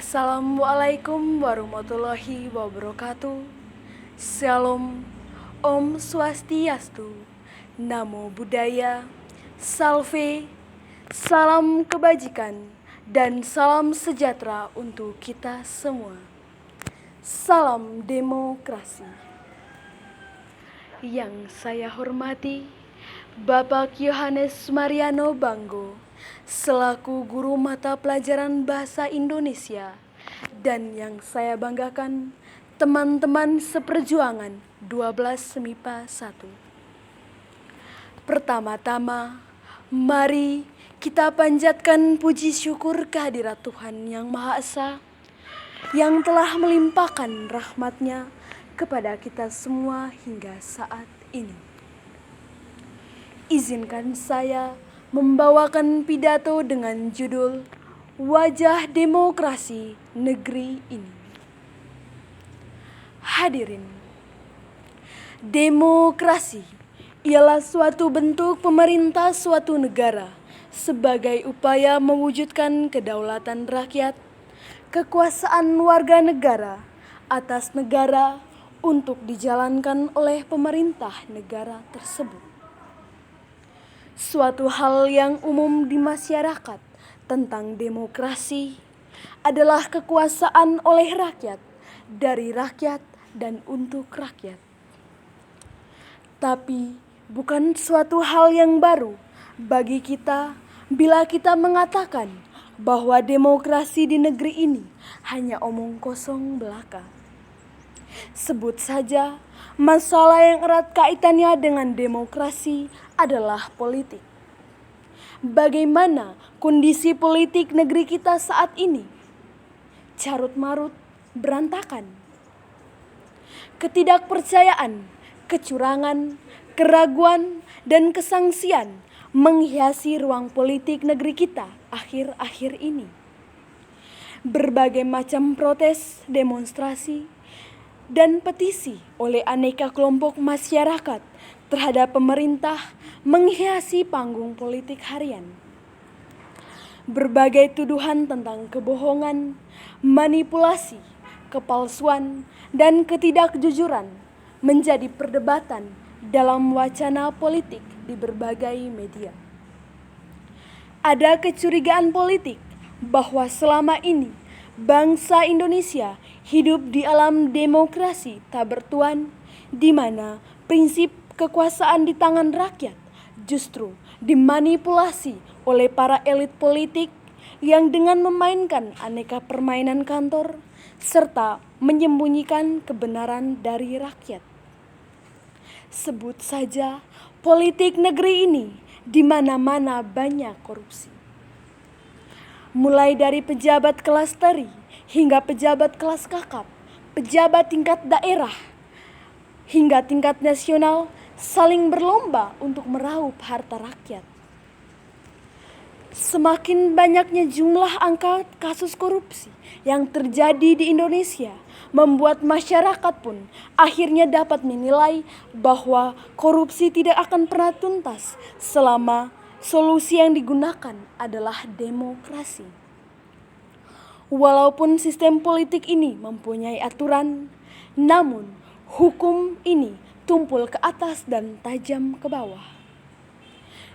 Assalamualaikum warahmatullahi wabarakatuh. Shalom, Om Swastiastu, Namo Buddhaya, Salve, salam kebajikan, dan salam sejahtera untuk kita semua. Salam demokrasi. Yang saya hormati, Bapak Yohanes Mariano Banggo, selaku guru mata pelajaran Bahasa Indonesia, dan yang saya banggakan, teman-teman seperjuangan 12 MIPA 1. Pertama-tama, mari kita panjatkan puji syukur kehadirat Tuhan Yang Maha Esa, yang telah melimpahkan rahmat-Nya kepada kita semua hingga saat ini. Izinkan saya membawakan pidato dengan judul Wajah Demokrasi Negeri Ini. Hadirin, demokrasi ialah suatu bentuk pemerintah suatu negara sebagai upaya mewujudkan kedaulatan rakyat, kekuasaan warga negara atas negara untuk dijalankan oleh pemerintah negara tersebut. Suatu hal yang umum di masyarakat tentang demokrasi adalah kekuasaan oleh rakyat, dari rakyat dan untuk rakyat. Tapi bukan suatu hal yang baru bagi kita bila kita mengatakan bahwa demokrasi di negeri ini hanya omong kosong belaka. Sebut saja masalah yang erat kaitannya dengan demokrasi adalah politik. Bagaimana kondisi politik negeri kita saat ini? Carut-marut, berantakan. Ketidakpercayaan, kecurangan, keraguan, dan kesangsian menghiasi ruang politik negeri kita akhir-akhir ini. Berbagai macam protes, demonstrasi, dan petisi oleh aneka kelompok masyarakat terhadap pemerintah menghiasi panggung politik harian. Berbagai tuduhan tentang kebohongan, manipulasi, kepalsuan, dan ketidakjujuran menjadi perdebatan dalam wacana politik di berbagai media. Ada kecurigaan politik bahwa selama ini bangsa Indonesia hidup di alam demokrasi tak bertuan, di mana prinsip kekuasaan di tangan rakyat justru dimanipulasi oleh para elit politik yang dengan memainkan aneka permainan kantor serta menyembunyikan kebenaran dari rakyat. Sebut saja politik negeri ini di mana-mana banyak korupsi. Mulai dari pejabat kelas teri hingga pejabat kelas kakap, pejabat tingkat daerah hingga tingkat nasional saling berlomba untuk meraup harta rakyat. Semakin banyaknya jumlah angka kasus korupsi yang terjadi di Indonesia membuat masyarakat pun akhirnya dapat menilai bahwa korupsi tidak akan pernah tuntas selama solusi yang digunakan adalah demokrasi. Walaupun sistem politik ini mempunyai aturan, namun hukum ini tumpul ke atas dan tajam ke bawah.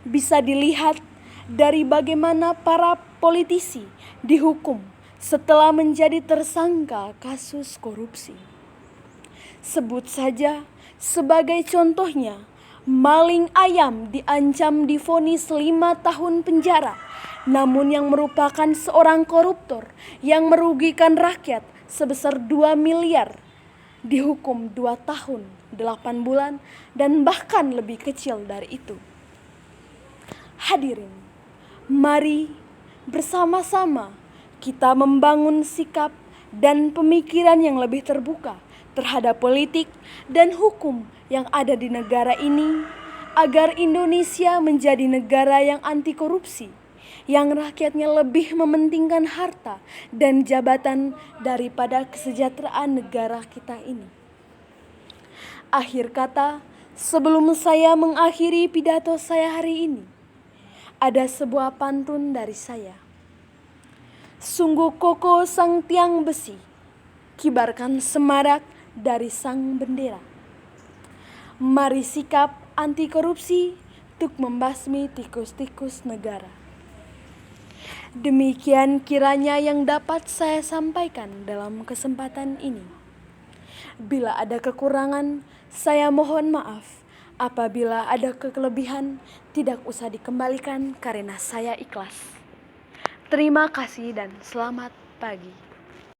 Bisa dilihat dari bagaimana para politisi dihukum setelah menjadi tersangka kasus korupsi. Sebut saja sebagai contohnya, maling ayam diancam divonis 5 tahun penjara, namun yang merupakan seorang koruptor yang merugikan rakyat sebesar 2 miliar dihukum 2 tahun, 8 bulan, dan bahkan lebih kecil dari itu. Hadirin, mari bersama-sama kita membangun sikap dan pemikiran yang lebih terbuka terhadap politik dan hukum yang ada di negara ini agar Indonesia menjadi negara yang anti korupsi, yang rakyatnya lebih mementingkan harta dan jabatan daripada kesejahteraan negara kita ini. Akhir kata, sebelum saya mengakhiri pidato saya hari ini, ada sebuah pantun dari saya. Sungguh kokoh sang tiang besi, kibarkan semarak dari sang bendera. Mari sikap anti korupsi untuk membasmi tikus-tikus negara. Demikian kiranya yang dapat saya sampaikan dalam kesempatan ini. Bila ada kekurangan, saya mohon maaf. Apabila ada kelebihan, tidak usah dikembalikan karena saya ikhlas. Terima kasih dan selamat pagi.